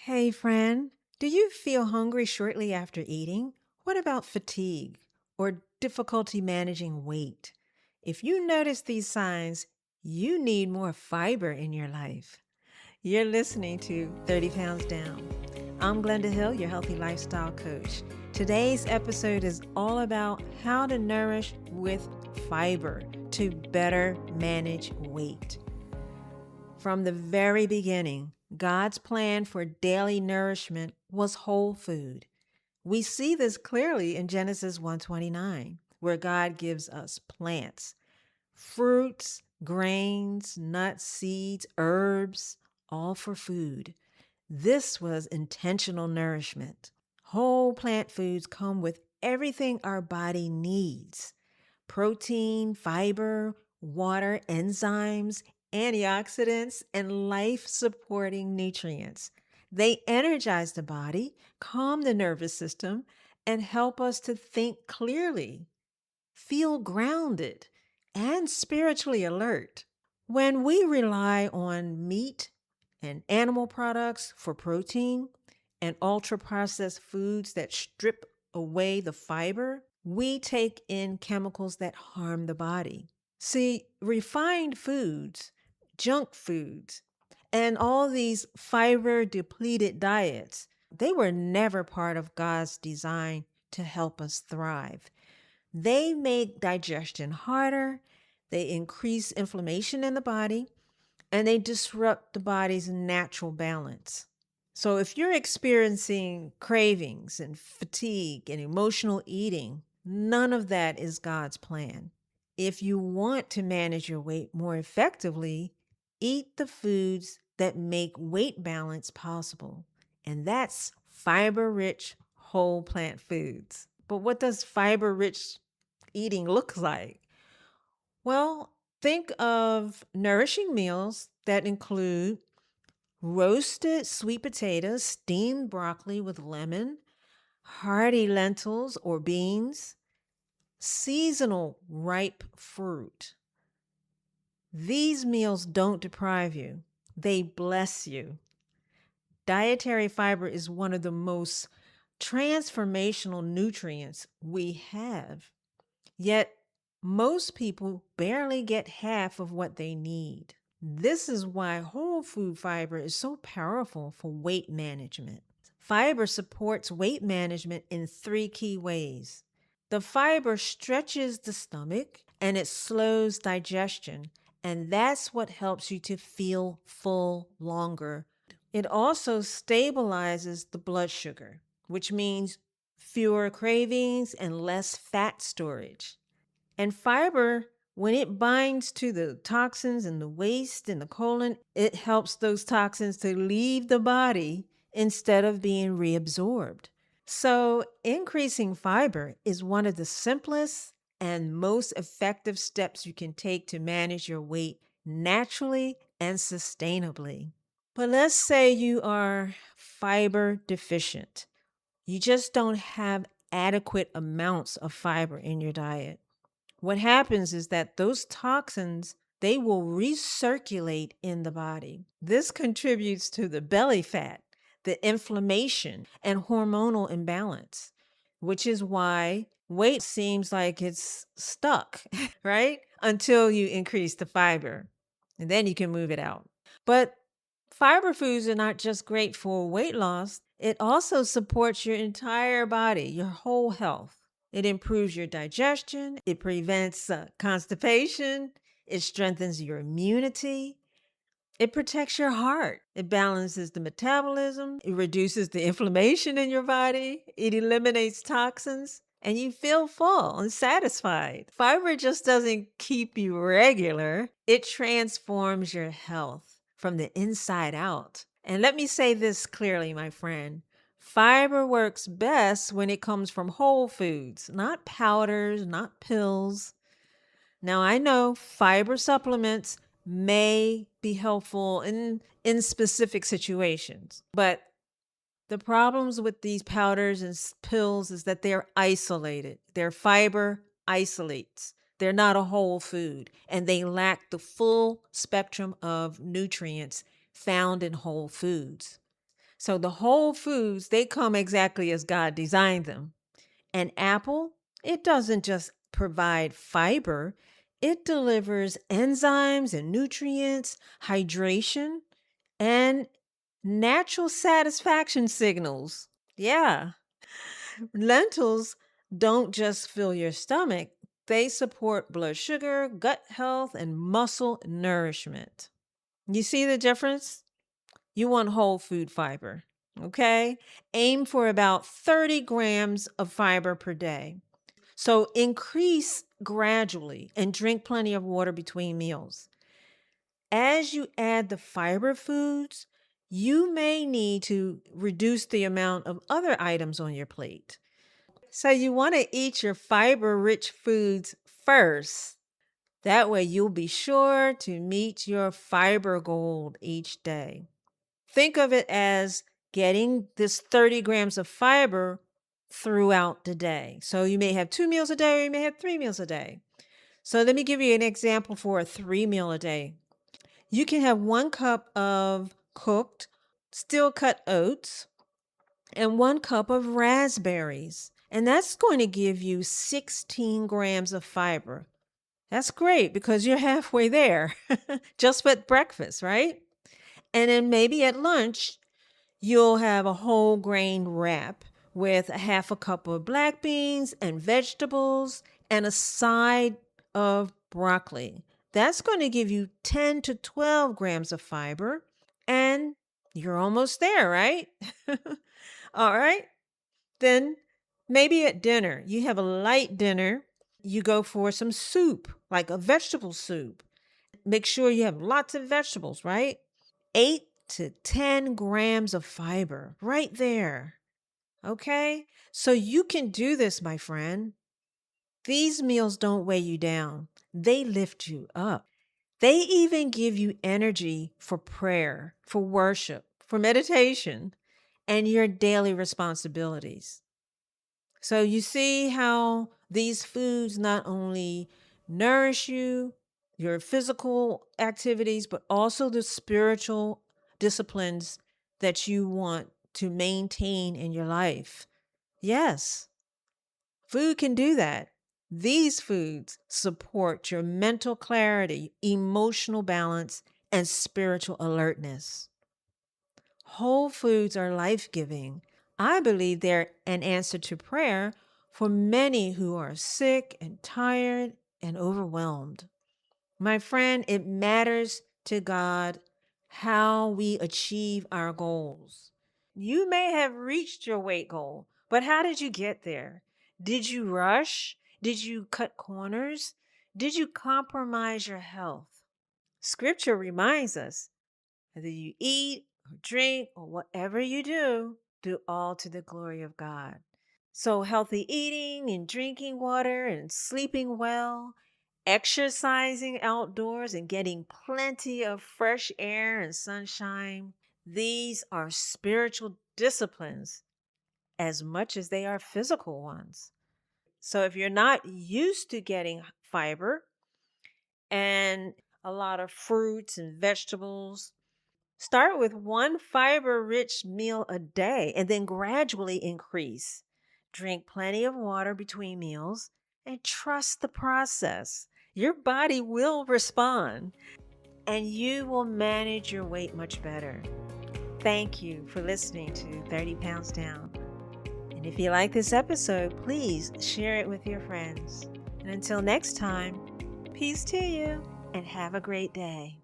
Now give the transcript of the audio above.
Hey, friend, do you feel hungry shortly after eating? What about fatigue or difficulty managing weight? If you notice these signs, you need more fiber in your life. You're listening to 30 Pounds Down. I'm Glenda Hill, your healthy lifestyle coach. Today's episode is all about how to nourish with fiber to better manage weight. From the very beginning, God's plan for daily nourishment was whole food. We see this clearly in Genesis 1:29, where God gives us plants, fruits, grains, nuts, seeds, herbs, all for food. This was intentional nourishment. Whole plant foods come with everything our body needs: protein, fiber, water, enzymes, antioxidants, and life supporting nutrients. They energize the body, calm the nervous system, and help us to think clearly, feel grounded, and spiritually alert. When we rely on meat and animal products for protein and ultra processed foods that strip away the fiber, we take in chemicals that harm the body. See, refined foods, junk foods, and all these fiber depleted diets, they were never part of God's design to help us thrive. They make digestion harder, they increase inflammation in the body, and they disrupt the body's natural balance. So, if you're experiencing cravings and fatigue and emotional eating, none of that is God's plan. If you want to manage your weight more effectively, eat the foods that make weight balance possible. And that's fiber rich whole plant foods. But what does fiber rich eating look like? Well, think of nourishing meals that include roasted sweet potatoes, steamed broccoli with lemon, hearty lentils or beans, seasonal ripe fruit. These meals don't deprive you, they bless you. Dietary fiber is one of the most transformational nutrients we have. Yet, most people barely get half of what they need. This is why whole food fiber is so powerful for weight management. Fiber supports weight management in three key ways. The fiber stretches the stomach and it slows digestion, and that's what helps you to feel full longer. It also stabilizes the blood sugar, which means fewer cravings and less fat storage. And fiber, when it binds to the toxins in the waste and the colon, it helps those toxins to leave the body instead of being reabsorbed. So, increasing fiber is one of the simplest and most effective steps you can take to manage your weight naturally and sustainably. But let's say you are fiber deficient. You just don't have adequate amounts of fiber in your diet. What happens is that those toxins, they will recirculate in the body. This contributes to the belly fat, the inflammation, and hormonal imbalance, which is why weight seems like it's stuck, right? Until you increase the fiber, and then you can move it out. But fiber foods are not just great for weight loss, it also supports your entire body, your whole health. It improves your digestion, it prevents constipation, it strengthens your immunity, it protects your heart, it balances the metabolism, it reduces the inflammation in your body, it eliminates toxins, and you feel full and satisfied. Fiber just doesn't keep you regular, it transforms your health from the inside out. And let me say this clearly, my friend. Fiber works best when it comes from whole foods, not powders, not pills. Now, I know fiber supplements may be helpful in specific situations, but the problems with these powders and pills is that they're isolated. They're fiber isolates. They're not a whole food, and they lack the full spectrum of nutrients found in whole foods. So the whole foods, they come exactly as God designed them. An apple, it doesn't just provide fiber, it delivers enzymes and nutrients, hydration, and natural satisfaction signals. Yeah. Lentils don't just fill your stomach, they support blood sugar, gut health, and muscle nourishment. You see the difference? You want whole food fiber, okay? Aim for about 30 grams of fiber per day. So increase gradually and drink plenty of water between meals. As you add the fiber foods, you may need to reduce the amount of other items on your plate. So you want to eat your fiber-rich foods first. That way you'll be sure to meet your fiber goal each day. Think of it as getting this 30 grams of fiber throughout the day. So you may have 2 meals a day, or you may have 3 meals a day. So let me give you an example for a 3 meal a day. You can have 1 cup of cooked, steel cut oats and 1 cup of raspberries. And that's going to give you 16 grams of fiber. That's great because you're halfway there just with breakfast, right? And then maybe at lunch, you'll have a whole grain wrap with a 1/2 cup of black beans and vegetables and a side of broccoli. That's going to give you 10 to 12 grams of fiber, and you're almost there, right? All right. Then maybe at dinner, you have a light dinner. You go for some soup, like a vegetable soup. Make sure you have lots of vegetables, right? 8 to 10 grams of fiber right there. Okay? So you can do this, my friend. These meals don't weigh you down, they lift you up. They even give you energy for prayer, for worship, for meditation, and your daily responsibilities. So you see how these foods not only nourish you, your physical activities, but also the spiritual disciplines that you want to maintain in your life. Yes, food can do that. These foods support your mental clarity, emotional balance, and spiritual alertness. Whole foods are life giving. I believe they're an answer to prayer for many who are sick and tired and overwhelmed. My friend, it matters to God how we achieve our goals. You may have reached your weight goal, but how did you get there? Did you rush? Did you cut corners? Did you compromise your health? Scripture reminds us, whether you eat or drink or whatever you do all to the glory of God. So, healthy eating and drinking water and sleeping well, exercising outdoors and getting plenty of fresh air and sunshine, these are spiritual disciplines as much as they are physical ones. So, if you're not used to getting fiber and a lot of fruits and vegetables, start with one fiber rich meal a day and then gradually increase. Drink plenty of water between meals and trust the process. Your body will respond and you will manage your weight much better. Thank you for listening to 30 Pounds Down. And if you like this episode, please share it with your friends. And until next time, peace to you and have a great day.